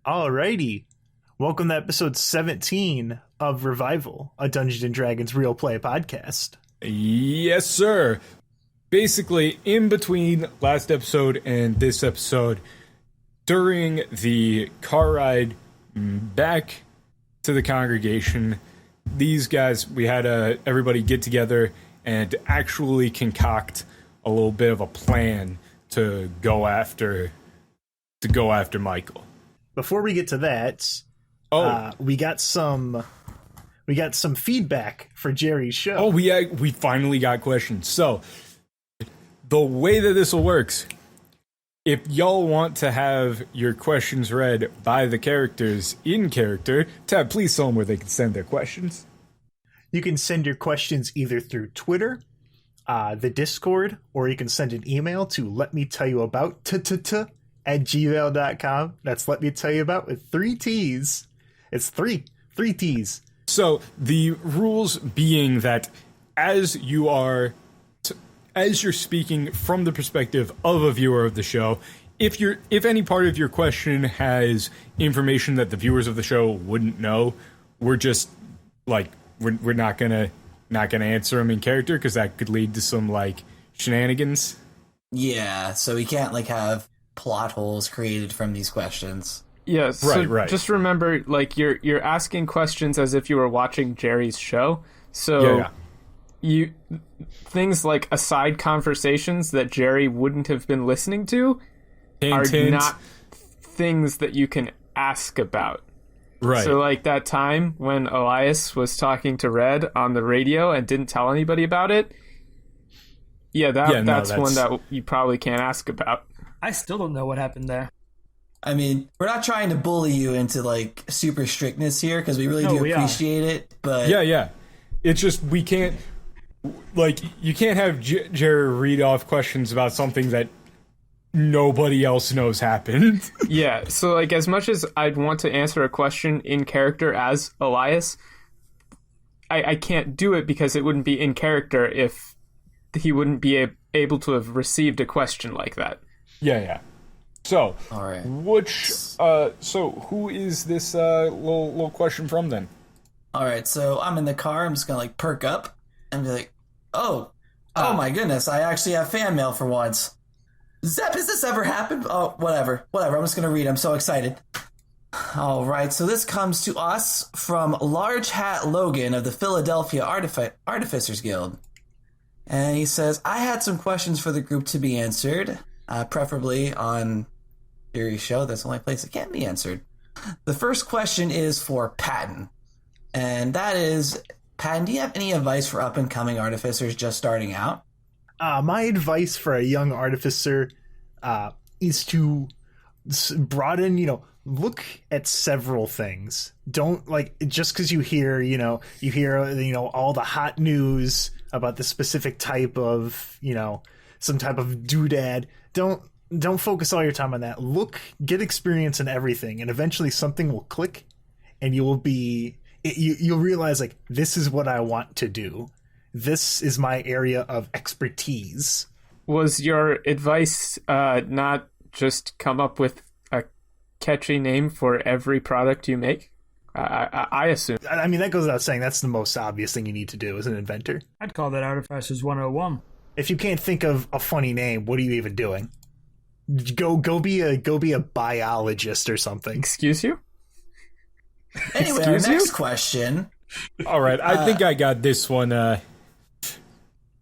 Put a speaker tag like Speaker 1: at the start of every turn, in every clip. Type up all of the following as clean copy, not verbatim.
Speaker 1: Alrighty. Welcome to episode 17 of Revival, a Dungeons & Dragons real play podcast.
Speaker 2: Yes, sir. Basically, in between last episode and this episode, during the car ride back to the congregation, these guys, we had everybody get together and actually concoct a little bit of a plan to go after Michael.
Speaker 1: Before we get to that, we got some feedback for Jerry's show.
Speaker 2: Oh, we finally got questions. So, the way that this will work, if y'all want to have your questions read by the characters in character, Tab, please tell them where they can send their questions.
Speaker 1: You can send your questions either through Twitter, the Discord, or you can send an email to letmetellyyouabout@gmail.com. That's let me tell you about with 3 T's. It's three T's.
Speaker 2: So the rules being that as you're speaking from the perspective of a viewer of the show, if any part of your question has information that the viewers of the show wouldn't know, we're just like we're not gonna answer them in character because that could lead to some like shenanigans.
Speaker 3: Yeah, so we can't have plot holes created from these questions.
Speaker 4: Yes, so right. Just remember, you're asking questions as if you were watching Jerry's show. So you things like aside conversations that Jerry wouldn't have been listening to are not things that you can ask about.
Speaker 2: Right.
Speaker 4: So like that time when Elias was talking to Red on the radio and didn't tell anybody about it. That's one that you probably can't ask about.
Speaker 5: I still don't know what happened there.
Speaker 3: I mean, we're not trying to bully you into super strictness here because we really do appreciate it. But
Speaker 2: yeah, it's just we can't you can't have Jerry read off questions about something that nobody else knows happened.
Speaker 4: Yeah, so as much as I'd want to answer a question in character as Elias, I can't do it because it wouldn't be in character if he wouldn't be able to have received a question like that.
Speaker 2: Yeah. So,
Speaker 3: all right.
Speaker 2: Who is this little question from then?
Speaker 3: All right, so I'm in the car. I'm just gonna perk up and be like, oh my goodness, I actually have fan mail for once. Zep, has this ever happened? Oh, whatever. I'm just gonna read. I'm so excited. All right, so this comes to us from Large Hat Logan of the Philadelphia Artificers Guild. And he says, I had some questions for the group to be answered, preferably on Jerry's show. That's the only place it can't be answered. The first question is for Patton. And that is, Patton, do you have any advice for up-and-coming artificers just starting out?
Speaker 1: My advice for a young artificer is to broaden, look at several things. Don't just because you hear all the hot news about the specific type of, some type of doodad. Don't focus all your time on that. Get experience in everything, and eventually something will click, and you'll realize this is what I want to do. This is my area of expertise.
Speaker 4: Was your advice not just come up with a catchy name for every product you make? I assume.
Speaker 1: I mean, that goes without saying. That's the most obvious thing you need to do as an inventor.
Speaker 5: I'd call that Artificers 101.
Speaker 1: If you can't think of a funny name, what are you even doing? Go be a biologist or something.
Speaker 4: Excuse you?
Speaker 3: Anyway, our next question.
Speaker 2: All right, I think I got this one.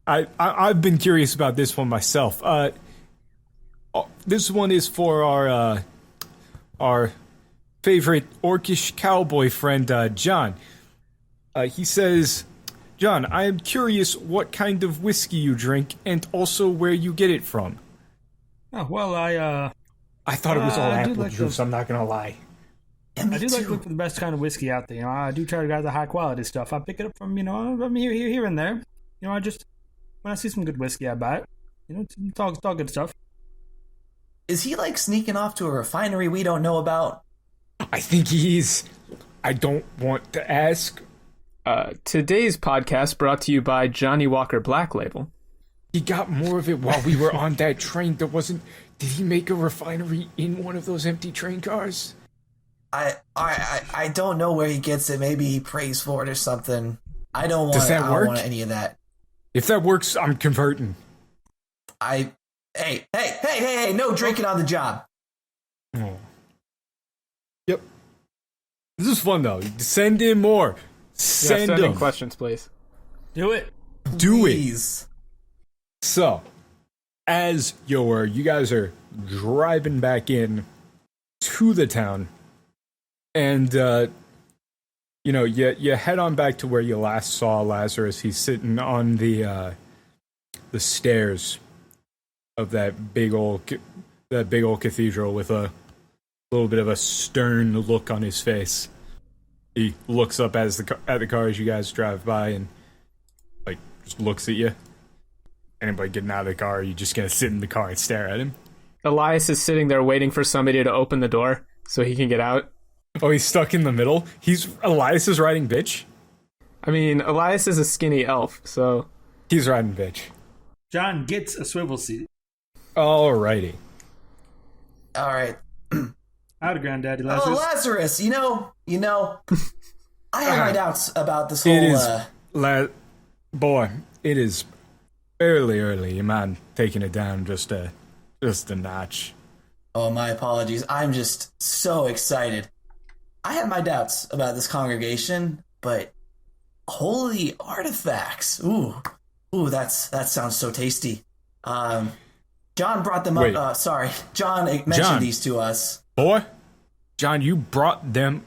Speaker 2: I've been curious about this one myself. This one is for our favorite orcish cowboy friend, John. He says, John, I am curious what kind of whiskey you drink and also where you get it from.
Speaker 5: Oh, well, I
Speaker 2: thought it was all apple juice, I'm not going to lie.
Speaker 3: Yeah,
Speaker 5: I do like to look for the best kind of whiskey out there. I do try to get the high quality stuff. I pick it up from, from here and there. When I see some good whiskey, I buy it. It's all good stuff.
Speaker 3: Is he sneaking off to a refinery we don't know about?
Speaker 2: I think he's. I don't want to ask.
Speaker 4: Today's podcast brought to you by Johnny Walker Black Label.
Speaker 2: He got more of it while we were on that train. Did he make a refinery in one of those empty train cars?
Speaker 3: I don't know where he gets it. Maybe he prays for it or something. I don't want.
Speaker 2: Does that
Speaker 3: I don't
Speaker 2: work?
Speaker 3: want any of that.
Speaker 2: If that works, I'm converting.
Speaker 3: Hey! No drinking on the job.
Speaker 2: Oh. Yep. This is fun though. Send in more. Send
Speaker 4: Send in
Speaker 2: them.
Speaker 4: questions, please.
Speaker 5: Do it.
Speaker 2: Do it.
Speaker 3: Please.
Speaker 2: So, as you guys are driving back in to the town, and you head on back to where you last saw Lazarus. He's sitting on the stairs of that big old cathedral with a little bit of a stern look on his face. He looks up at the car as you guys drive by and like just looks at you. Anybody getting out of the car? Are you just gonna sit in the car and stare at him?
Speaker 4: Elias is sitting there waiting for somebody to open the door so he can get out.
Speaker 2: Oh, he's stuck in the middle. Elias is riding bitch.
Speaker 4: I mean, Elias is a skinny elf, so
Speaker 2: He's riding bitch.
Speaker 5: John gets a swivel seat.
Speaker 2: Alrighty.
Speaker 3: All right.
Speaker 5: Howdy, Granddaddy
Speaker 3: Oh,
Speaker 5: Lazarus.
Speaker 3: Lazarus. I have my doubts about this
Speaker 2: It
Speaker 3: whole.
Speaker 2: is, boy. It is fairly early. You mind taking it down just a notch?
Speaker 3: Oh, my apologies. I'm just so excited. I have my doubts about this congregation, but holy artifacts! Ooh, that sounds so tasty. John brought them
Speaker 2: Wait.
Speaker 3: up. Sorry, John mentioned
Speaker 2: John.
Speaker 3: these to us.
Speaker 2: Boy, John, you brought them.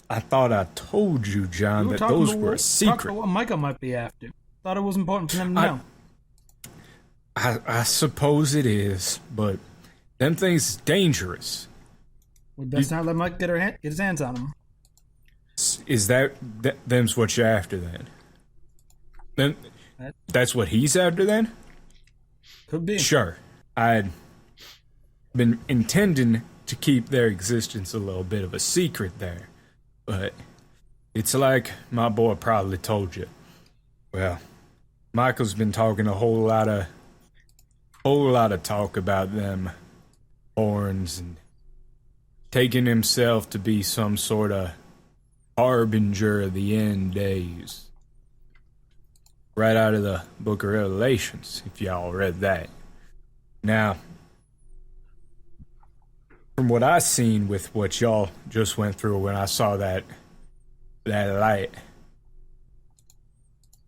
Speaker 2: I thought I told you, John, that those were a
Speaker 5: Talking
Speaker 2: secret.
Speaker 5: about what Micah might be after. Thought it was important for them to know.
Speaker 2: I suppose it is, but them things is dangerous.
Speaker 5: We best not let Mike get his hands on them.
Speaker 2: Is them's what you're after then? Then that's what he's after then?
Speaker 5: Could be.
Speaker 2: Sure. I'd been intending to keep their existence a little bit of a secret there, but it's like my boy probably told you. Well, Michael's been talking a whole lot of talk about them horns and taking himself to be some sort of harbinger of the end days. Right out of the Book of Revelations, if y'all read that. Now, from what I seen with what y'all just went through when I saw that light,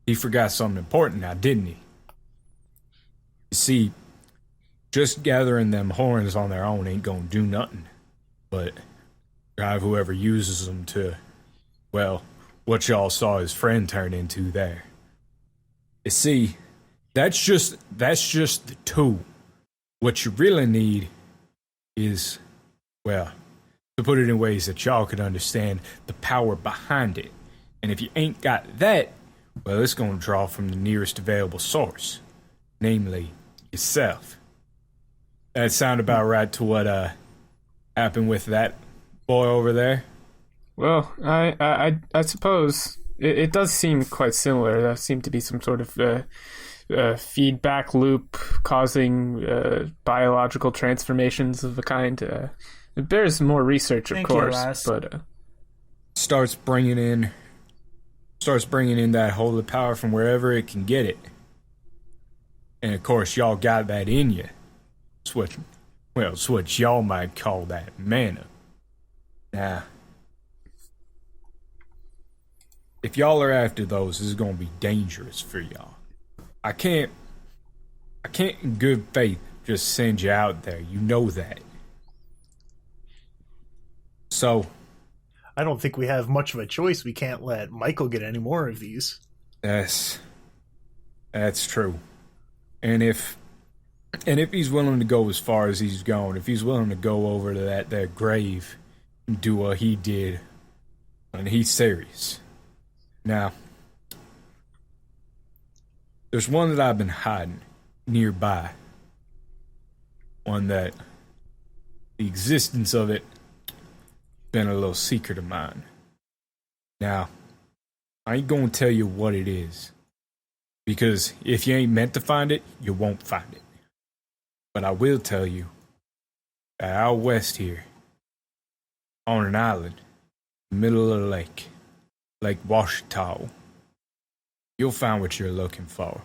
Speaker 2: he forgot something important now, didn't he? You see, just gathering them horns on their own ain't gonna do nothing but drive whoever uses them to, well, what y'all saw his friend turn into there. You see, that's just the tool. What you really need is, well, to put it in ways that y'all could understand, the power behind it. And if you ain't got that, well, it's going to draw from the nearest available source, namely yourself. That sound about right to what happened with that boy over there?
Speaker 4: well, I suppose it does seem quite similar. There seemed to be some sort of feedback loop causing biological transformations of a kind. It bears more research, of
Speaker 5: Thank you,
Speaker 4: course,
Speaker 5: Elias.
Speaker 4: but
Speaker 2: Starts bringing in that holy power from wherever it can get it. And of course, y'all got that in you. It's what y'all might call that mana. Now, if y'all are after those, this is gonna be dangerous for y'all. I can't in good faith just send you out there. You know that. So,
Speaker 1: I don't think we have much of a choice. We can't let Michael get any more of these.
Speaker 2: that's true. And if he's willing to go as far as he's going, if he's willing to go over to that grave and do what he did, and he's serious. Now, there's one that I've been hiding nearby. One that the existence of it been a little secret of mine. Now, I ain't gonna tell you what it is, because if you ain't meant to find it, you won't find it. But I will tell you that out west here, on an island, middle of the lake, Lake Washita. You'll find what you're looking for.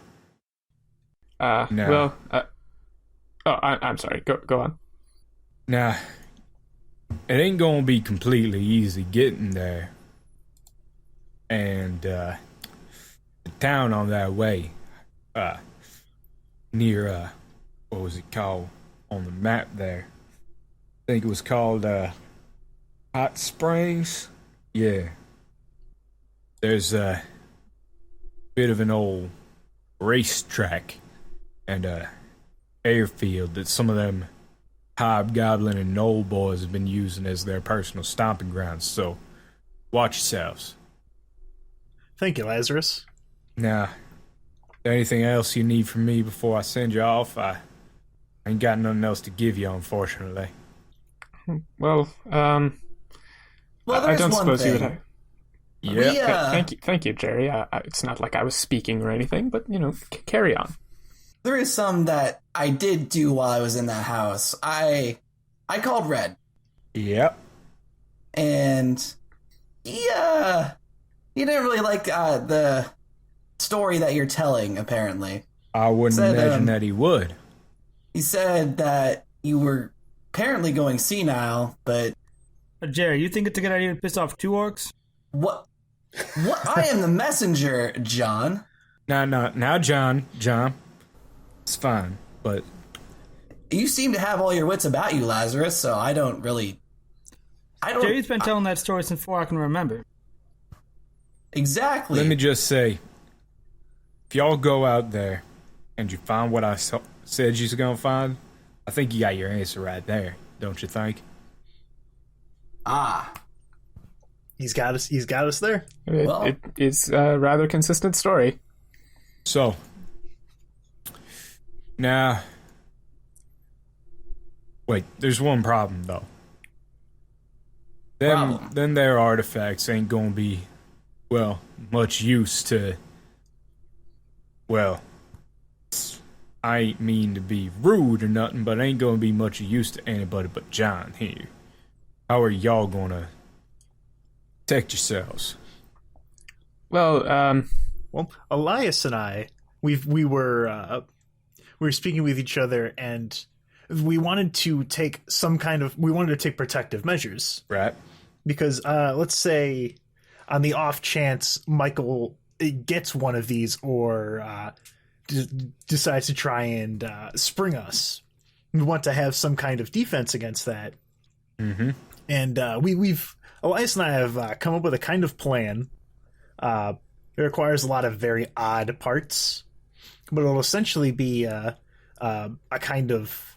Speaker 4: Well, I'm sorry. Go on.
Speaker 2: Now, it ain't gonna be completely easy getting there. And, the town on that way, near, what was it called on the map there? I think it was called, Hot Springs? Yeah. There's a bit of an old racetrack and a airfield that some of them hobgoblin and knoll boys have been using as their personal stomping grounds, so watch yourselves.
Speaker 1: Thank you, Lazarus.
Speaker 2: Now, anything else you need from me before I send you off? I ain't got nothing else to give you, unfortunately.
Speaker 4: Well,
Speaker 3: Well,
Speaker 4: I
Speaker 3: there's
Speaker 4: don't
Speaker 3: one
Speaker 4: suppose you would
Speaker 3: thing.
Speaker 4: have.
Speaker 3: We,
Speaker 4: Thank you, Jerry. It's not like I was speaking or anything, but carry on.
Speaker 3: There is some that I did do while I was in that house. I called Red,
Speaker 2: Yep.
Speaker 3: and he didn't really like the story that you're telling. Apparently,
Speaker 2: I wouldn't
Speaker 3: Said,
Speaker 2: imagine that he would.
Speaker 3: he said that you were apparently going senile, but
Speaker 5: Jerry, you think it's a good idea to piss off 2 orcs?
Speaker 3: what? I am the messenger, John.
Speaker 2: Now, John. It's fine, but
Speaker 3: You seem to have all your wits about you, Lazarus. So I don't.
Speaker 5: Jerry's been telling that story since before I can remember.
Speaker 3: Exactly.
Speaker 2: let me just say, if y'all go out there and you find what I said you're gonna find, I think you got your answer right there, don't you think?
Speaker 1: He's got us there.
Speaker 4: It's a rather consistent story.
Speaker 2: So, now, wait, there's one problem, though. Then their artifacts ain't gonna be, well, much use to, well, I ain't mean to be rude or nothing, but ain't gonna be much use to anybody but John here. How are y'all gonna protect yourselves?
Speaker 4: Well,
Speaker 1: Well, Elias and I, we were speaking with each other, and we wanted to take protective measures,
Speaker 2: Right?
Speaker 1: because let's say on the off chance Michael gets one of these or decides to try and spring us, we want to have some kind of defense against that.
Speaker 2: Mm-hmm.
Speaker 1: And Elias and I have come up with a kind of plan. It requires a lot of very odd parts, but it'll essentially be a kind of,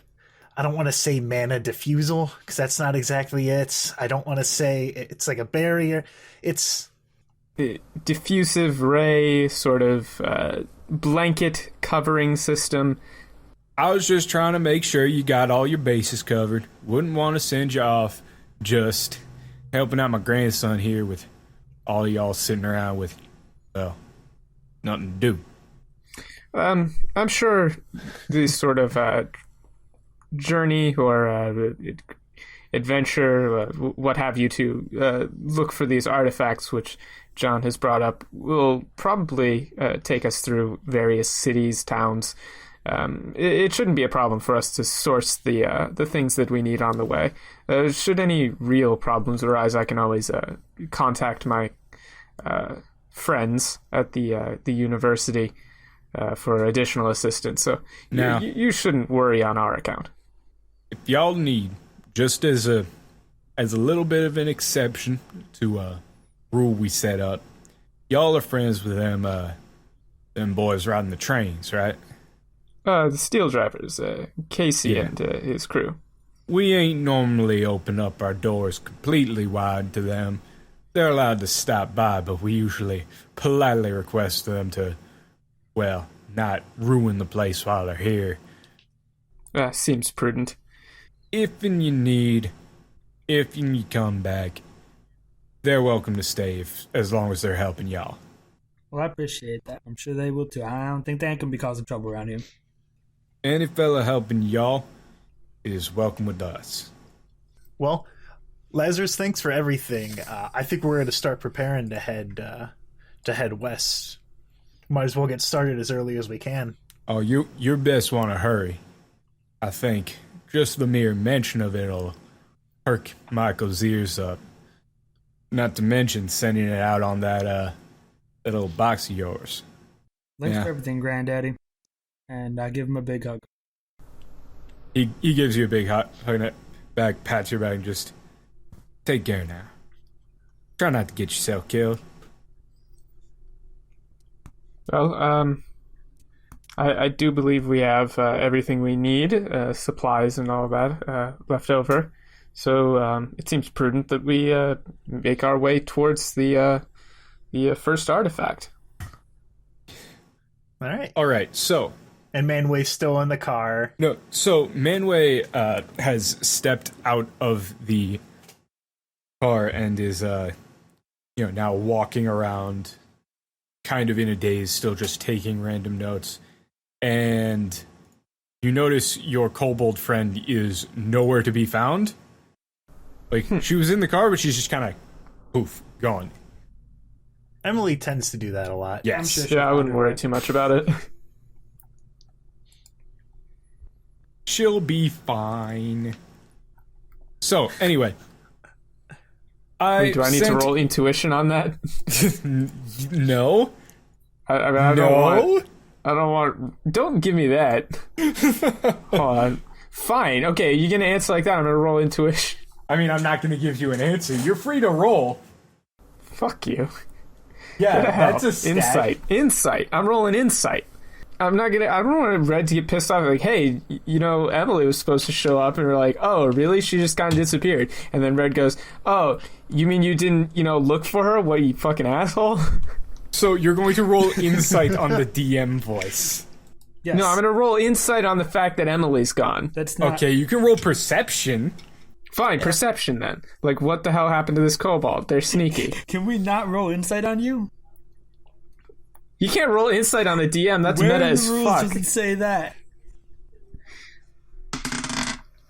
Speaker 1: I don't want to say mana diffusal, because that's not exactly it. I don't want to say it's like a barrier. It's
Speaker 4: diffusive ray sort of blanket covering system.
Speaker 2: I was just trying to make sure you got all your bases covered. Wouldn't want to send you off just helping out my grandson here with all of y'all sitting around with, well, nothing to do.
Speaker 4: I'm sure this sort of journey or adventure, what have you, to look for these artifacts which John has brought up will probably take us through various cities, towns. It shouldn't be a problem for us to source the things that we need on the way. Should any real problems arise, I can always contact my friends at the university for additional assistance. So
Speaker 2: Now,
Speaker 4: you shouldn't worry on our account.
Speaker 2: if y'all need, just as a little bit of an exception to a rule we set up, y'all are friends with them boys riding the trains, right?
Speaker 4: The steel drivers, Casey
Speaker 2: Yeah.
Speaker 4: and his crew.
Speaker 2: We ain't normally open up our doors completely wide to them. They're allowed to stop by, but we usually politely request them to, well, not ruin the place while they're here.
Speaker 4: Seems prudent.
Speaker 2: If you come back, they're welcome to stay as long as they're helping y'all.
Speaker 5: Well, I appreciate that. I'm sure they will too. I don't think they can be causing trouble around here.
Speaker 2: Any fella helping y'all is welcome with us.
Speaker 1: Well, Lazarus, thanks for everything. I think we're going to start preparing to head west. Might as well get started as early as we can.
Speaker 2: Oh, you best want to hurry. I think just the mere mention of it'll perk Michael's ears up. Not to mention sending it out on that little box of yours.
Speaker 5: Thanks for everything, Granddaddy. And I give him a big hug.
Speaker 2: He gives you a big hug back, pats your back, and just take care now. Try not to get yourself killed.
Speaker 4: Well, I do believe we have everything we need, supplies and all that left over. So it seems prudent that we make our way towards the first artifact.
Speaker 1: All right.
Speaker 2: So.
Speaker 1: And Manway's still in the car.
Speaker 2: No, so Manway has stepped out of the car and is, now walking around, kind of in a daze, still just taking random notes. And you notice your kobold friend is nowhere to be found. Like, she was in the car, but she's just kind of, poof, gone.
Speaker 1: Emily tends to do that a lot.
Speaker 2: Yes.
Speaker 4: I wouldn't worry too much about it.
Speaker 2: She'll be fine. So, anyway.
Speaker 4: Do I need to roll intuition on that?
Speaker 2: No.
Speaker 4: I don't want... Don't give me that. Hold on. Fine. Okay, you're going to answer like that. I'm going to roll intuition.
Speaker 2: I mean, I'm not going to give you an answer. You're free to roll.
Speaker 4: Fuck you.
Speaker 2: Yeah, that's a stat.
Speaker 4: Insight. I'm rolling insight. I don't want Red to get pissed off. Like, hey, Emily was supposed to show up, and we're like, oh, really? She just kind of disappeared. And then Red goes, oh, you mean you didn't, look for her? What, you fucking asshole?
Speaker 2: So you're going to roll insight on the DM voice.
Speaker 5: Yes.
Speaker 4: No, I'm going to roll insight on the fact that Emily's gone.
Speaker 5: That's not...
Speaker 2: Okay, you can roll perception.
Speaker 4: Fine, perception then. Like, what the hell happened to this kobold? They're sneaky.
Speaker 5: Can we not roll insight on you?
Speaker 4: You can't roll insight on the DM. That's
Speaker 5: Where
Speaker 4: meta
Speaker 5: in
Speaker 4: as
Speaker 5: the rules
Speaker 4: fuck.
Speaker 5: does it say that?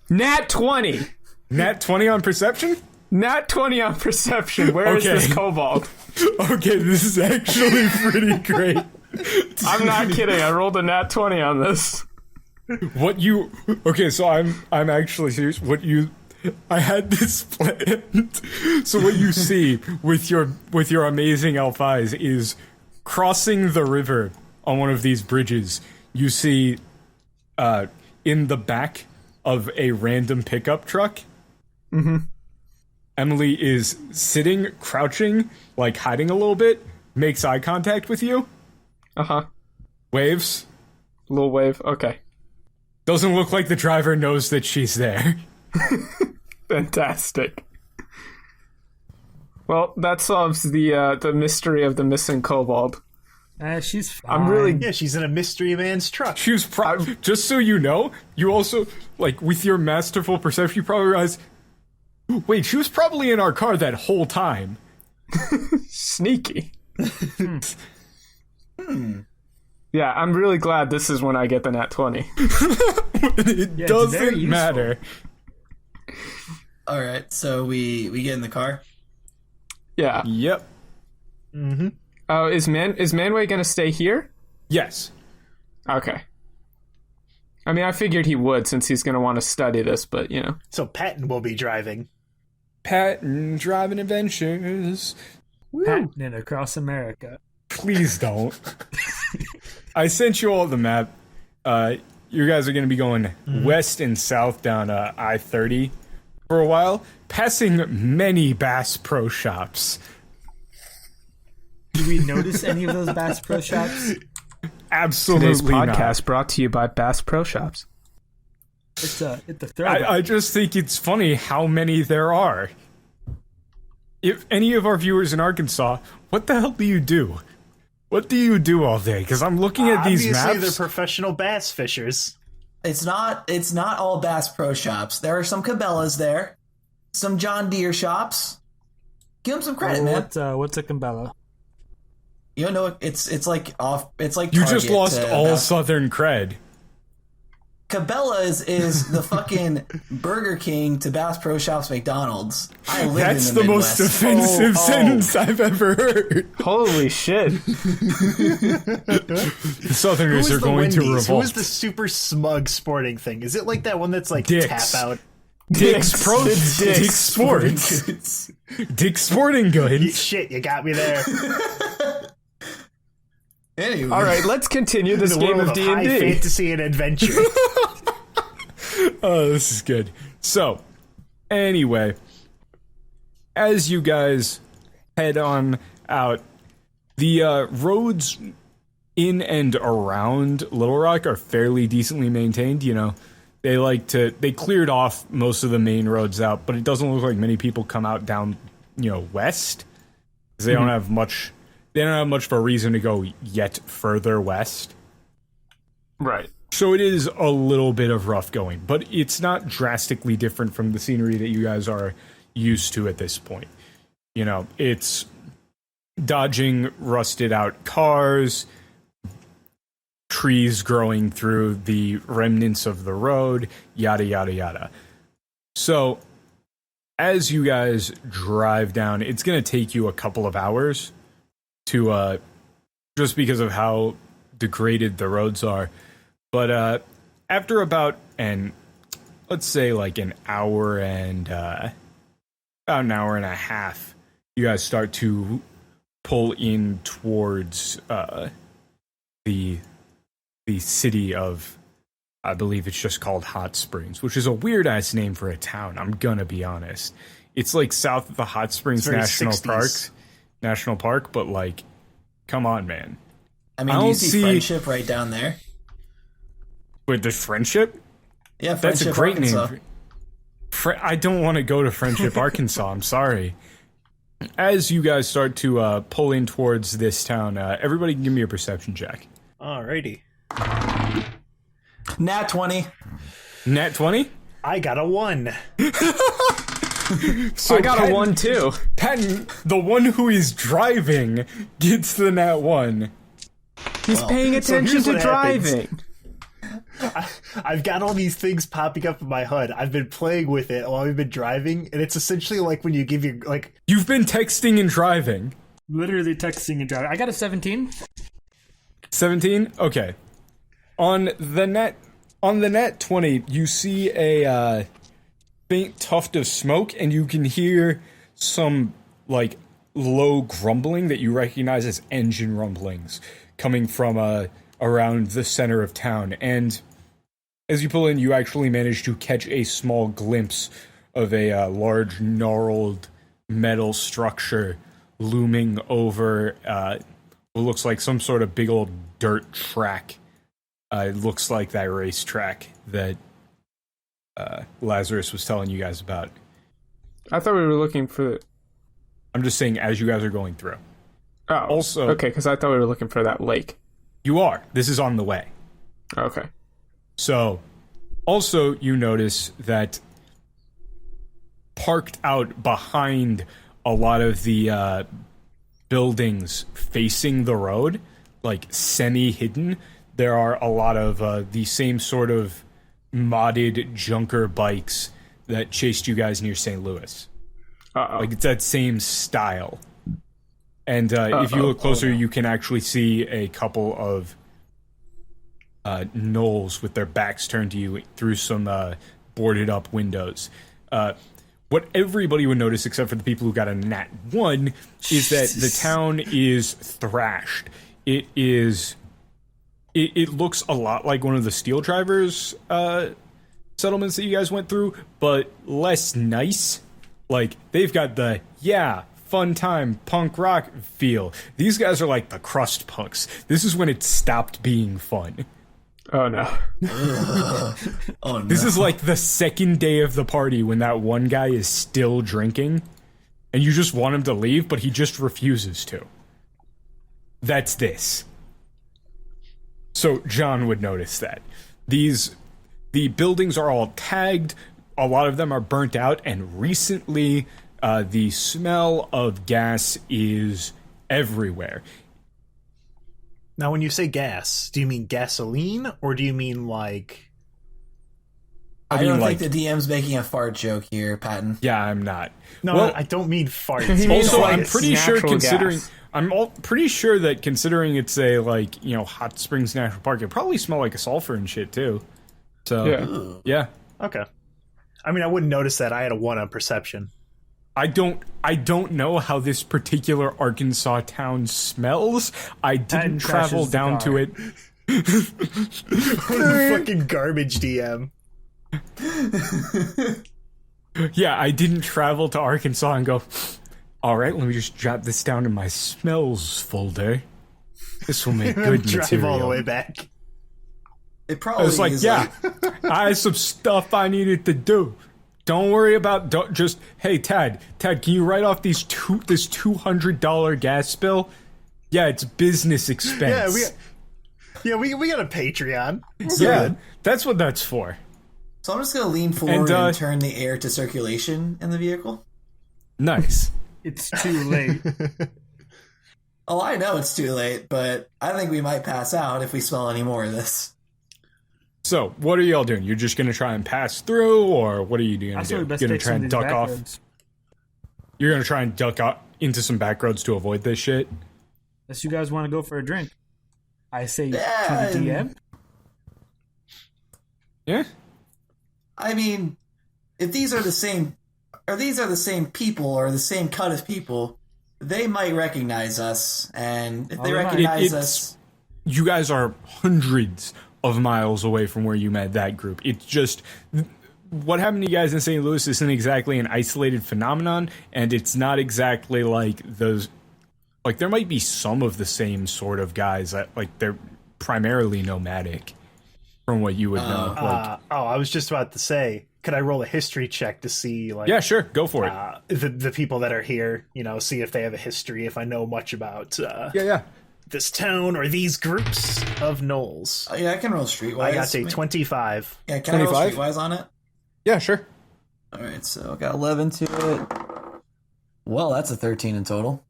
Speaker 4: Nat 20.
Speaker 2: Nat 20 on perception?
Speaker 4: Nat 20 on perception. Where is this kobold?
Speaker 2: Okay, this is actually pretty great.
Speaker 4: I'm not kidding. I rolled a nat 20 on this.
Speaker 2: Okay, so I'm actually serious. I had this planned. So what you see with your amazing elf eyes is crossing the river on one of these bridges. You see, in the back of a random pickup truck, Emily is sitting, crouching, like hiding a little bit, makes eye contact with you. Waves.
Speaker 4: Little wave. Okay.
Speaker 2: Doesn't look like the driver knows that she's there.
Speaker 4: Fantastic. Well, that solves the mystery of the missing kobold.
Speaker 5: She's fine.
Speaker 1: Yeah, she's in a mystery man's truck.
Speaker 2: She was just so you know, you also, like, with your masterful perception, you probably realize, wait, she was probably in our car that whole time.
Speaker 4: Sneaky. Yeah, I'm really glad this is when I get the nat 20.
Speaker 2: It doesn't matter.
Speaker 3: All right, so we get in the car.
Speaker 4: Yeah.
Speaker 2: Yep.
Speaker 1: Mm-hmm.
Speaker 4: Oh, is Manway gonna stay here?
Speaker 2: Yes.
Speaker 4: Okay. I mean, I figured he would since he's gonna want to study this, but
Speaker 1: So Patton will be driving.
Speaker 2: Patton driving adventures.
Speaker 5: Patton across America.
Speaker 2: Please don't. I sent you all the map. You guys are going to be going west and south down I-30 for a while, passing many Bass Pro Shops.
Speaker 5: Do we notice any of those Bass Pro Shops?
Speaker 2: Absolutely
Speaker 4: Today's podcast
Speaker 2: not.
Speaker 4: brought to you by Bass Pro Shops.
Speaker 5: It's a throwback.
Speaker 2: I just think it's funny how many there are. If any of our viewers in Arkansas, what the hell do you do? What do you do all day? Because I'm looking at these
Speaker 1: Obviously,
Speaker 2: maps.
Speaker 1: they're professional bass fishers.
Speaker 3: It's not all Bass Pro Shops. There are some Cabela's there, some John Deere shops. Give them some credit, man.
Speaker 5: What's a Cabela?
Speaker 3: You know, it's like off. It's like
Speaker 2: You
Speaker 3: Target
Speaker 2: just lost
Speaker 3: to
Speaker 2: all
Speaker 3: Bass.
Speaker 2: Southern cred.
Speaker 3: Cabela's is the fucking Burger King to Bass Pro Shops McDonald's. I live
Speaker 2: That's
Speaker 3: in the
Speaker 2: the most
Speaker 3: Midwest.
Speaker 2: offensive sentence I've ever heard.
Speaker 4: Holy shit.
Speaker 2: The Southerners
Speaker 1: Who's
Speaker 2: are
Speaker 1: the
Speaker 2: going to
Speaker 1: Wendy's?
Speaker 2: revolt.
Speaker 1: Who's the super smug sporting thing? Is it like that one that's like
Speaker 2: Dick's.
Speaker 1: tap out?
Speaker 2: Dick's Pro
Speaker 4: It's
Speaker 2: Dick's Sports. Dick's Sporting Goods.
Speaker 1: Shit, you got me there.
Speaker 3: Anyway.
Speaker 4: All right, let's continue this
Speaker 1: The
Speaker 4: game
Speaker 1: world
Speaker 4: of
Speaker 1: high
Speaker 4: D&D.
Speaker 1: fantasy and adventure.
Speaker 2: Oh, this is good. So, anyway, as you guys head on out, the roads in and around Little Rock are fairly decently maintained. You know, they cleared off most of the main roads out, but it doesn't look like many people come out down, west. 'Cause they don't have much. They don't have much of a reason to go yet further west.
Speaker 4: Right.
Speaker 2: So it is a little bit of rough going, but it's not drastically different from the scenery that you guys are used to at this point. You know, it's dodging rusted out cars, trees growing through the remnants of the road, yada, yada, yada. So as you guys drive down, it's going to take you a couple of hours to, just because of how degraded the roads are. But after about let's say like an hour and about an hour and a half, you guys start to pull in towards the city of, I believe it's just called Hot Springs, which is a weird ass name for a town. I'm gonna be honest. It's like south of the Hot Springs
Speaker 1: very
Speaker 2: National Park, but like, come on, man.
Speaker 3: I mean, do you see Friendship right down there?
Speaker 2: With the Friendship?
Speaker 3: Yeah,
Speaker 2: That's
Speaker 3: Friendship,
Speaker 2: a great
Speaker 3: Arkansas.
Speaker 2: name. I don't want to go to Friendship, Arkansas. I'm sorry. As you guys start to pull in towards this town, everybody can give me a perception check.
Speaker 1: Alrighty.
Speaker 3: Nat 20.
Speaker 2: Nat 20?
Speaker 1: I got a 1.
Speaker 2: So
Speaker 4: I got a 1 too.
Speaker 2: Patton, the one who is driving, gets the Nat 1.
Speaker 4: He's paying attention
Speaker 1: here's
Speaker 4: to
Speaker 1: what happens.
Speaker 4: driving.
Speaker 1: I've got all these things popping up in my HUD. I've been playing with it while we've been driving, and it's essentially like when you give your, like...
Speaker 2: You've been texting and driving.
Speaker 5: Literally texting and driving. I got a 17.
Speaker 2: 17? Okay. On the net 20, you see a faint tuft of smoke, and you can hear some like low grumbling that you recognize as engine rumblings coming from around the center of town. And as you pull in, you actually manage to catch a small glimpse of a large gnarled metal structure looming over what looks like some sort of big old dirt track. It looks like that racetrack that Lazarus was telling you guys about.
Speaker 4: I thought we were looking for...
Speaker 2: I'm just saying as you guys are going through.
Speaker 4: Oh,
Speaker 2: Also-
Speaker 4: okay, because I thought we were looking for that lake.
Speaker 2: You are. This is on the way.
Speaker 4: Okay.
Speaker 2: So, also you notice that parked out behind a lot of the buildings facing the road, like semi-hidden, there are a lot of the same sort of modded junker bikes that chased you guys near St. Louis.
Speaker 4: Uh-oh.
Speaker 2: Like, it's that same style. And if you look closer, you can actually see a couple of gnolls with their backs turned to you through some boarded up windows. What everybody would notice, except for the people who got a nat 1, is that the town is thrashed. It looks a lot like one of the Steel Drivers settlements that you guys went through, but less nice. Like, they've got the, fun time, punk rock feel. These guys are like the crust punks. This is when it stopped being fun.
Speaker 4: Oh, no.
Speaker 3: Oh, no.
Speaker 2: This is like the second day of the party when that one guy is still drinking, and you just want him to leave, but he just refuses to. That's this. So John would notice that. The buildings are all tagged, a lot of them are burnt out, and recently the smell of gas is everywhere.
Speaker 1: Now, when you say gas, do you mean gasoline, or do you mean, like,
Speaker 3: I don't think the DM's making a fart joke here, Patton.
Speaker 2: Yeah, I'm not.
Speaker 1: No,
Speaker 2: Well,
Speaker 1: I don't mean farts.
Speaker 4: He means
Speaker 2: also,
Speaker 4: like
Speaker 2: I'm pretty sure
Speaker 4: natural
Speaker 2: considering
Speaker 4: gas.
Speaker 2: pretty sure that considering it's a Hot Springs National Park, it probably smell like a sulfur and shit too. So yeah.
Speaker 1: Okay. I mean, I wouldn't notice that. I had a 1 on perception.
Speaker 2: I don't know how this particular Arkansas town smells. I didn't travel
Speaker 5: crashes the
Speaker 2: down to
Speaker 5: car.
Speaker 2: it.
Speaker 1: Fucking garbage DM.
Speaker 2: Yeah, I didn't travel to Arkansas and go, all right, let me just jot this down in my smells folder. This will make good
Speaker 1: Drive
Speaker 2: material.
Speaker 1: all the way back.
Speaker 3: It probably
Speaker 2: I was like,
Speaker 3: is
Speaker 2: yeah, I had some stuff I needed to do. Don't worry about, hey, Tad, can you write off this $200 gas bill? Yeah, it's business expense.
Speaker 1: We got a Patreon.
Speaker 2: Yeah, that's what that's for.
Speaker 3: So I'm just going to lean forward and turn the air to circulation in the vehicle.
Speaker 2: Nice.
Speaker 5: It's too late.
Speaker 3: Oh, I know it's too late, but I think we might pass out if we smell any more of this.
Speaker 2: So, what are y'all doing? You're just going to try and pass through, or what are you going to do? You're going to try and duck off?
Speaker 5: Roads.
Speaker 2: You're going to try and duck out into some back roads to avoid this shit?
Speaker 5: Unless you guys want to go for a drink. I say to
Speaker 3: Yeah,
Speaker 5: the DM.
Speaker 2: Yeah?
Speaker 3: I mean, if these are the same people or the same cut of people, they might recognize us, and if they
Speaker 5: they might.
Speaker 3: recognize us,
Speaker 2: You guys are hundreds of miles away from where you met that group. It's just what happened to you guys in St. Louis isn't exactly an isolated phenomenon, and it's not exactly like those. Like, there might be some of the same sort of guys that, like, they're primarily nomadic, from what you would know.
Speaker 1: I was just about to say, could I roll a history check to see, like,
Speaker 2: Yeah, sure, go for it.
Speaker 1: the people that are here? You know, see if they have a history. If I know much about
Speaker 2: Yeah.
Speaker 1: this town or these groups of gnolls.
Speaker 3: oh, yeah, I can roll streetwise.
Speaker 1: I got a 25.
Speaker 3: Yeah, can I roll
Speaker 2: 25?
Speaker 3: streetwise on it?
Speaker 2: Yeah, sure.
Speaker 3: All right, so I got 11 to it. Well, that's a 13 in total.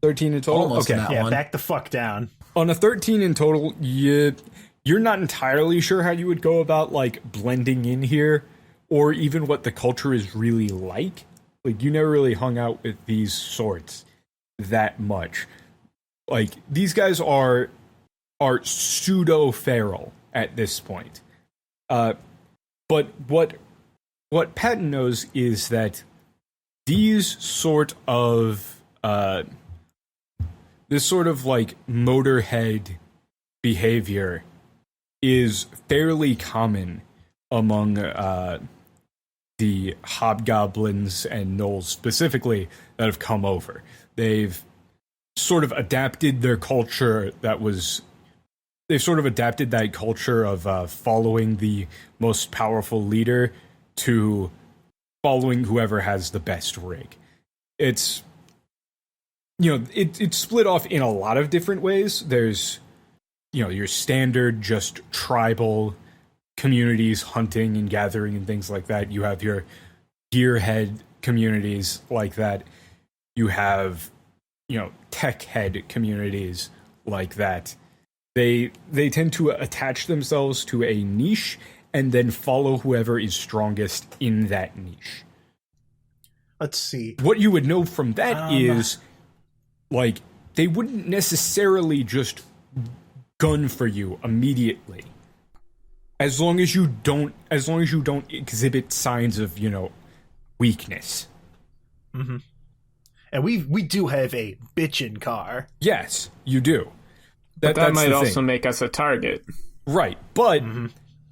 Speaker 2: 13 in total?
Speaker 3: Almost
Speaker 2: okay.
Speaker 3: in that
Speaker 1: Yeah,
Speaker 3: one.
Speaker 1: back the fuck down.
Speaker 2: On a 13 in total, you're not entirely sure how you would go about, like, blending in here, or even what the culture is really like. Like, you never really hung out with these sorts that much. Like, these guys are pseudo-feral at this point. But what Patton knows is that these sort of this sort of like motorhead behavior is fairly common among the hobgoblins and gnolls specifically that have come over. They've sort of adapted their culture they've sort of adapted that culture of following the most powerful leader to following whoever has the best rig. It's it's split off in a lot of different ways. There's your standard just tribal communities, hunting and gathering and things like that. You have your gearhead communities like that. You have tech head communities like that. They tend to attach themselves to a niche and then follow whoever is strongest in that niche.
Speaker 1: Let's see.
Speaker 2: What you would know from that is, like, they wouldn't necessarily just gun for you immediately. As long as you don't exhibit signs of, weakness.
Speaker 1: Mm-hmm. And we do have a bitchin' car.
Speaker 2: Yes, you do.
Speaker 4: That
Speaker 2: that's
Speaker 4: might
Speaker 2: the
Speaker 4: also
Speaker 2: thing.
Speaker 4: make us a target.
Speaker 2: Right, but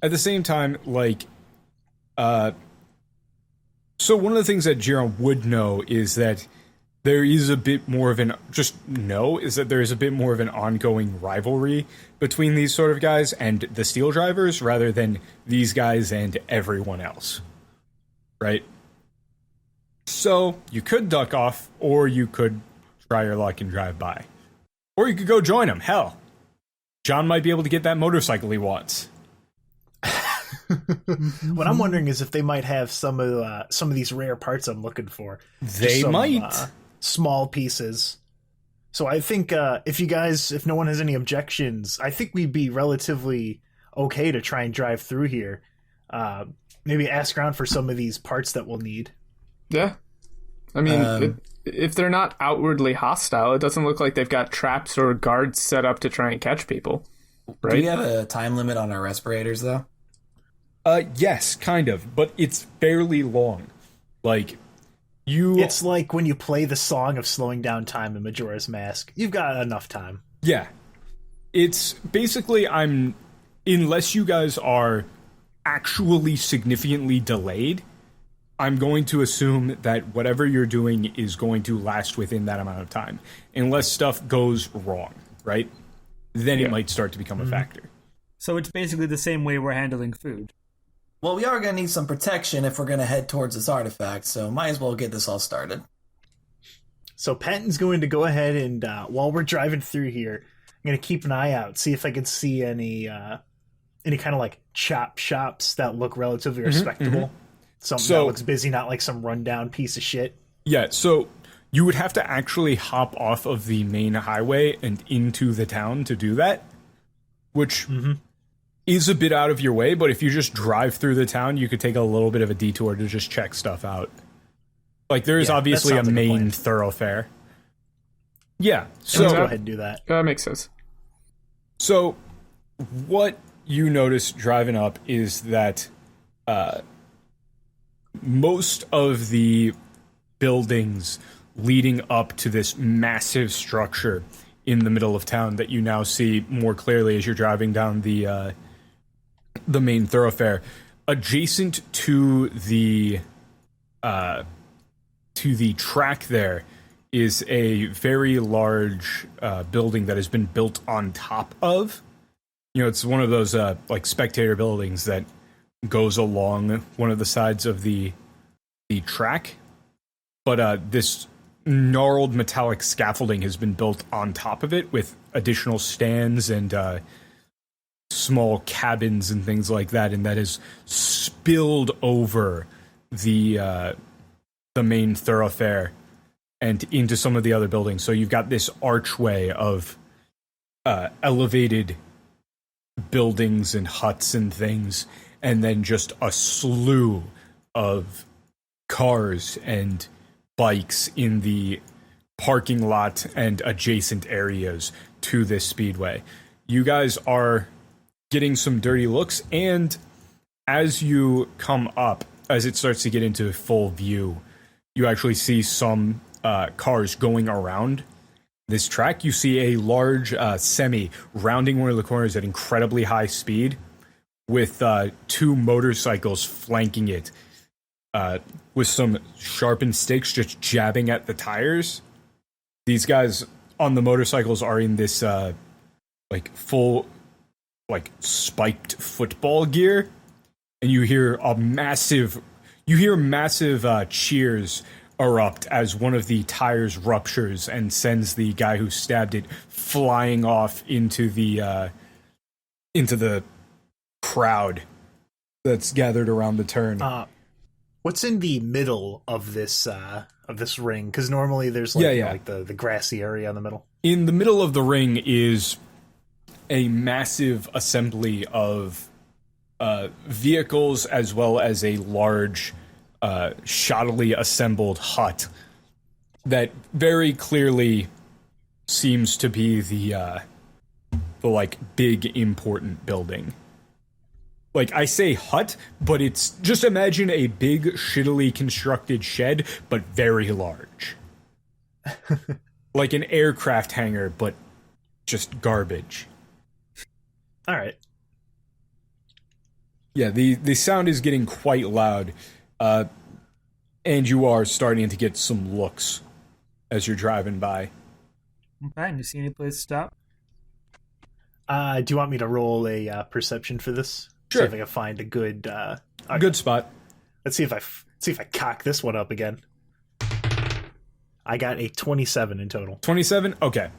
Speaker 2: at the same time, like, so one of the things that Jiron would know is that there is a bit more of an ongoing rivalry between these sort of guys and the steel drivers rather than these guys and everyone else. Right? So you could duck off, or you could try your luck and drive by. Or you could go join them. Hell, John might be able to get that motorcycle he wants.
Speaker 1: What I'm wondering is if they might have some of these rare parts I'm looking for.
Speaker 2: They might.
Speaker 1: Small pieces. So I think if no one has any objections, I think we'd be relatively okay to try and drive through here. maybe ask around for some of these parts that we'll need.
Speaker 4: Yeah. I mean, if they're not outwardly hostile, it doesn't look like they've got traps or guards set up to try and catch people. Right?
Speaker 3: Do we have a time limit on our respirators, though?
Speaker 2: Yes, kind of, but it's fairly long. Like,
Speaker 1: It's like when you play the song of slowing down time in Majora's Mask. You've got enough time.
Speaker 2: Yeah. It's basically, unless you guys are actually significantly delayed, I'm going to assume that whatever you're doing is going to last within that amount of time. Unless stuff goes wrong, right? Then it might start to become a factor.
Speaker 5: So it's basically the same way we're handling food.
Speaker 3: Well, we are going to need some protection if we're going to head towards this artifact, so might as well get this all started.
Speaker 1: So Patton's going to go ahead and, while we're driving through here, I'm going to keep an eye out, see if I can see any kind of like chop shops that look relatively respectable. Something that looks busy, not like some rundown piece of shit.
Speaker 2: Yeah, so you would have to actually hop off of the main highway and into the town to do that, which is a bit out of your way, but if you just drive through the town, you could take a little bit of a detour to just check stuff out. Like, there is obviously a main thoroughfare. Yeah, so
Speaker 1: Let's go ahead and do that.
Speaker 4: That makes sense.
Speaker 2: So, what you notice driving up is that most of the buildings leading up to this massive structure in the middle of town that you now see more clearly as you're driving down the main thoroughfare, adjacent to the track there is a very large building that has been built on top of. You know, it's one of those like spectator buildings that goes along one of the sides of the track. But this gnarled metallic scaffolding has been built on top of it with additional stands and small cabins and things like that, and that is spilled over the main thoroughfare and into some of the other buildings. So you've got this archway of elevated buildings and huts and things, and then just a slew of cars and bikes in the parking lot and adjacent areas to this speedway. You guys are getting some dirty looks, and as you come up, as it starts to get into full view, you actually see some cars going around this track. You see a large semi rounding one of the corners at incredibly high speed with two motorcycles flanking it with some sharpened sticks just jabbing at the tires. These guys on the motorcycles are in this like full like spiked football gear, and you hear massive cheers erupt as one of the tires ruptures and sends the guy who stabbed it flying off into the crowd that's gathered around the turn.
Speaker 1: What's in the middle of this ring? Because normally there's like, like the grassy area in the middle.
Speaker 2: In the middle of the ring is a massive assembly of vehicles, as well as a large shoddily assembled hut that very clearly seems to be the like big important building. Like, I say hut, but it's just imagine a big shittily constructed shed, but very large. Like an aircraft hangar, but just garbage.
Speaker 1: All right.
Speaker 2: Yeah, the sound is getting quite loud, and you are starting to get some looks as you're driving by.
Speaker 5: Okay, and you see any place to stop?
Speaker 1: Do you want me to roll a perception for this?
Speaker 2: Sure.
Speaker 1: See if I can find a good
Speaker 2: Good spot.
Speaker 1: Let's see if I cock this one up again. I got a 27 in total.
Speaker 2: 27? Okay.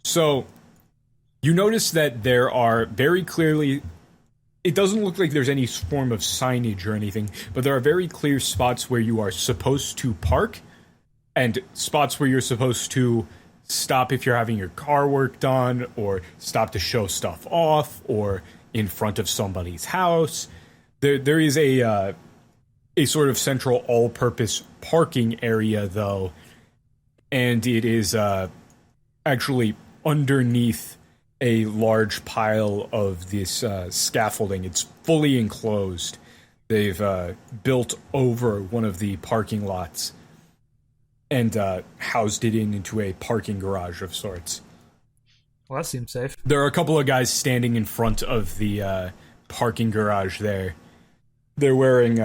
Speaker 2: So you notice that there are very clearly, it doesn't look like there's any form of signage or anything, but there are very clear spots where you are supposed to park and spots where you're supposed to stop if you're having your car worked on, or stop to show stuff off, or in front of somebody's house. There is a a sort of central all-purpose parking area, though, and it is actually underneath a large pile of this scaffolding. It's fully enclosed. They've built over one of the parking lots and housed it into a parking garage of sorts.
Speaker 5: Well, that seems safe.
Speaker 2: There are a couple of guys standing in front of the parking garage there. They're wearing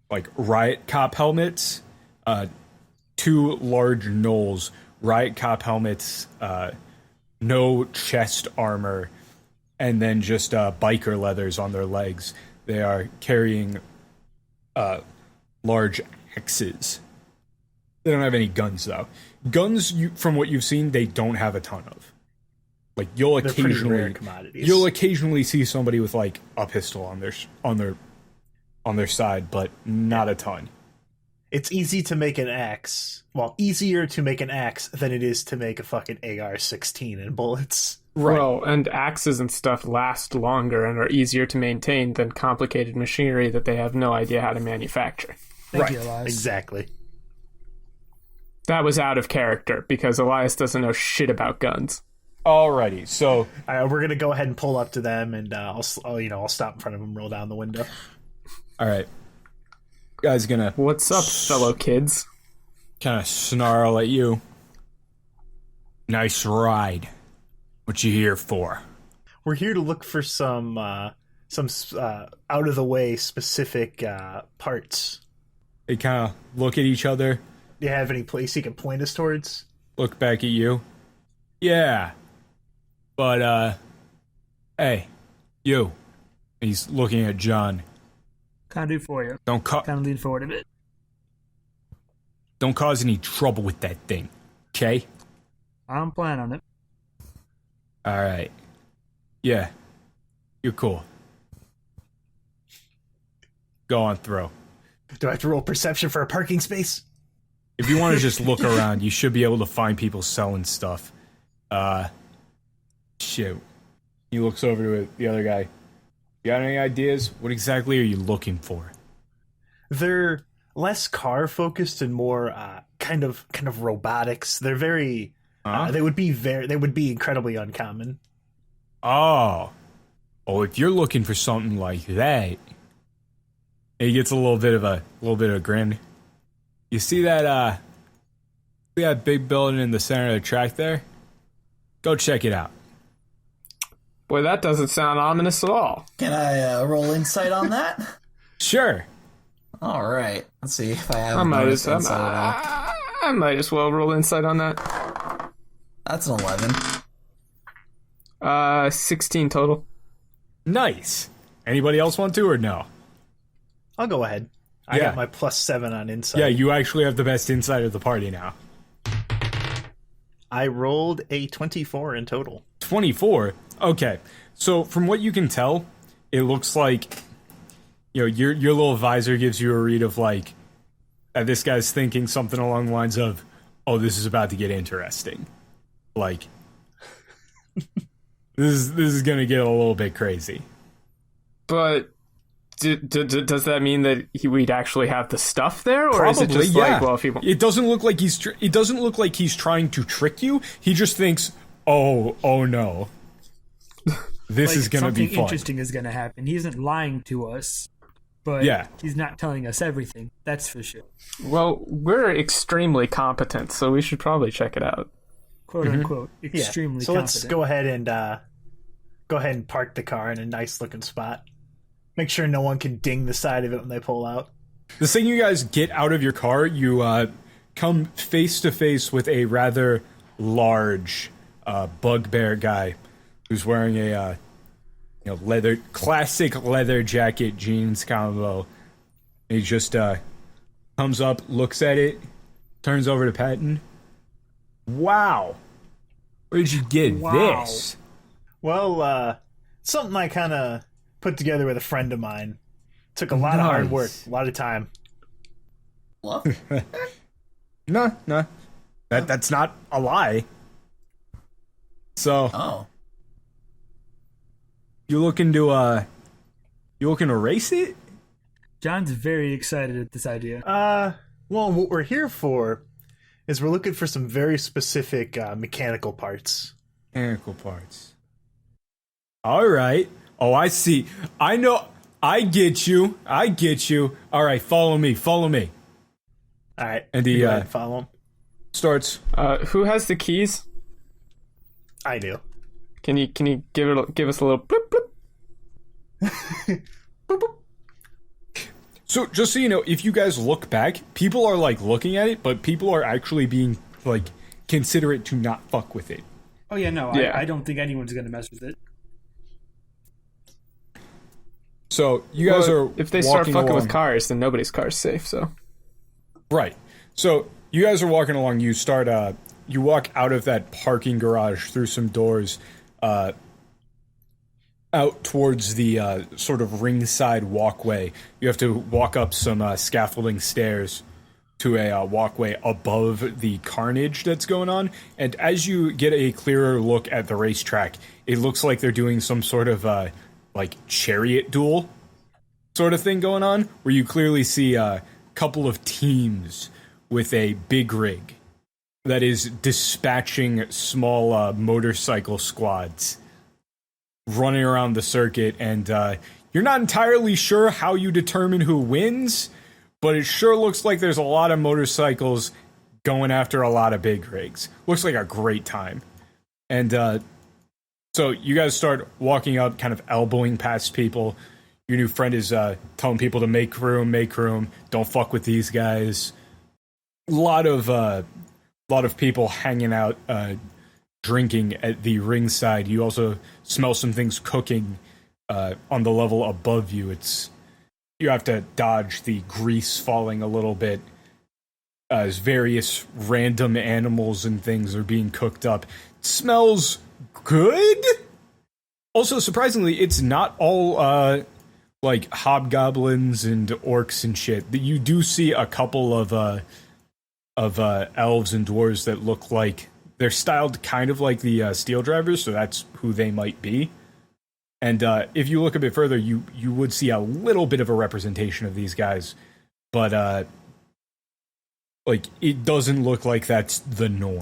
Speaker 2: like riot cop helmets, 2 large gnolls, riot cop helmets, no chest armor, and then just biker leathers on their legs. They are carrying large axes. They don't have any guns, though. Guns, from what you've seen, they don't have a ton of. Like you'll occasionally see somebody with like a pistol on their side, but not a ton.
Speaker 1: It's easy to make an axe. Well, easier to make an axe than it is to make a fucking AR-16 and bullets.
Speaker 2: Right.
Speaker 4: Well, and axes and stuff last longer and are easier to maintain than complicated machinery that they have no idea how to manufacture.
Speaker 5: Thank you, Elias.
Speaker 1: Exactly.
Speaker 4: That was out of character because Elias doesn't know shit about guns.
Speaker 2: Alrighty, so
Speaker 1: we're gonna go ahead and pull up to them, and I'll stop in front of them, roll down the window.
Speaker 2: all right, guy's gonna
Speaker 4: What's up, fellow kids?
Speaker 2: kind of snarl at you. Nice ride. What you here for?
Speaker 1: We're here to look for some out of the way specific parts.
Speaker 2: They kind of look at each other,
Speaker 1: Do you have any place you can point us towards?
Speaker 2: look back at you. Yeah, but hey, you. He's looking at John.
Speaker 5: Can I do for you?
Speaker 2: Don't
Speaker 5: Kind of lean forward a bit.
Speaker 2: don't cause any trouble with that thing, okay?
Speaker 5: I don't plan on it.
Speaker 2: All right. Yeah, you're cool. Go on through.
Speaker 1: Do I have to roll perception for a parking space?
Speaker 2: If you want to just look around, you should be able to find people selling stuff. Shoot. He looks over to the other guy. You got any ideas? What exactly are you looking for?
Speaker 1: They're less car focused and more kind of robotics. They're very they would be incredibly uncommon.
Speaker 2: Oh, if you're looking for something like that, he gets a little bit of a grin. You see that big building in the center of the track there? Go check it out.
Speaker 4: Boy, that doesn't sound ominous at all.
Speaker 3: Can I roll insight on that?
Speaker 2: Sure.
Speaker 3: All right. Let's see if I have
Speaker 4: I might
Speaker 3: noticed
Speaker 4: as
Speaker 3: insight at all.
Speaker 4: I might as well roll insight on that.
Speaker 3: That's an 11.
Speaker 4: 16 total.
Speaker 2: Nice. Anybody else want to or no?
Speaker 1: I'll go ahead. I
Speaker 2: Yeah.
Speaker 1: got my +7 on insight.
Speaker 2: Yeah, you actually have the best insight of the party now.
Speaker 1: I rolled a 24 in total.
Speaker 2: 24? Okay. So from what you can tell, it looks like, you know, your little visor gives you a read of like, this guy's thinking something along the lines of, oh, this is about to get interesting. Like, this is gonna get a little bit crazy.
Speaker 4: But does that mean that we'd actually have the stuff there, or is it
Speaker 2: Probably,
Speaker 4: just
Speaker 2: yeah.
Speaker 4: like, well, if you want...
Speaker 2: It doesn't look like he's trying to trick you. He just thinks, oh no, this is gonna be
Speaker 5: something
Speaker 2: fun.
Speaker 5: interesting is gonna happen. He isn't lying to us, but
Speaker 2: Yeah.
Speaker 5: he's not telling us everything. That's for sure.
Speaker 4: Well, we're extremely competent, so we should probably check it out.
Speaker 5: Quote unquote.
Speaker 1: Yeah.
Speaker 5: Extremely
Speaker 1: So
Speaker 5: competent.
Speaker 1: let's go ahead and park the car in a nice looking spot. Make sure no one can ding the side of it when they pull out.
Speaker 2: The second you guys get out of your car, you come face to face with a rather large bugbear guy who's wearing a classic leather jacket, jeans combo. And he just comes up, looks at it, turns over to Patton. Wow, where did you get
Speaker 5: Wow.
Speaker 2: this?
Speaker 1: Well, something I kind of put together with a friend of mine. Took a lot of hard work,
Speaker 2: Nice.
Speaker 1: a lot of time.
Speaker 3: Well,
Speaker 2: No, that's not a lie. So.
Speaker 3: oh.
Speaker 2: You looking to race it?
Speaker 5: John's very excited at this idea.
Speaker 1: Well, what we're here for is we're looking for some very specific mechanical parts.
Speaker 2: Mechanical parts. All right. Oh, I see. I know. I get you. All right, follow me.
Speaker 1: All right.
Speaker 2: And he
Speaker 1: go ahead, follow him.
Speaker 2: starts.
Speaker 4: Who has the keys?
Speaker 1: I do.
Speaker 4: Can you give us a little bloop bloop?
Speaker 2: So, just so you know, if you guys look back, people are like looking at it, but people are actually being like considerate to not fuck with it.
Speaker 5: Oh yeah, no,
Speaker 4: Yeah.
Speaker 5: I don't think anyone's gonna mess with it.
Speaker 2: So you guys are
Speaker 4: If they start
Speaker 2: walking
Speaker 4: fucking
Speaker 2: along.
Speaker 4: with cars, then nobody's car's safe. So
Speaker 2: Right. So you guys are walking along. You start. You walk out of that parking garage through some doors, out towards the sort of ringside walkway. You have to walk up some scaffolding stairs to a walkway above the carnage that's going on. And as you get a clearer look at the racetrack, it looks like they're doing some sort of like chariot duel sort of thing going on, where you clearly see a couple of teams with a big rig that is dispatching small motorcycle squads running around the circuit, and you're not entirely sure how you determine who wins, but it sure looks like there's a lot of motorcycles going after a lot of big rigs. Looks like a great time. And so you guys start walking up, kind of elbowing past people. Your new friend is telling people to make room, don't fuck with these guys. A lot of people hanging out, drinking at the ringside. You also smell some things cooking on the level above you. You have to dodge the grease falling a little bit as various random animals and things are being cooked up. It smells good. Also, surprisingly, it's not all like hobgoblins and orcs and shit. You do see a couple of elves and dwarves that look like they're styled kind of like the steel drivers, so that's who they might be. And if you look a bit further, you would see a little bit of a representation of these guys, but like it doesn't look like that's the norm.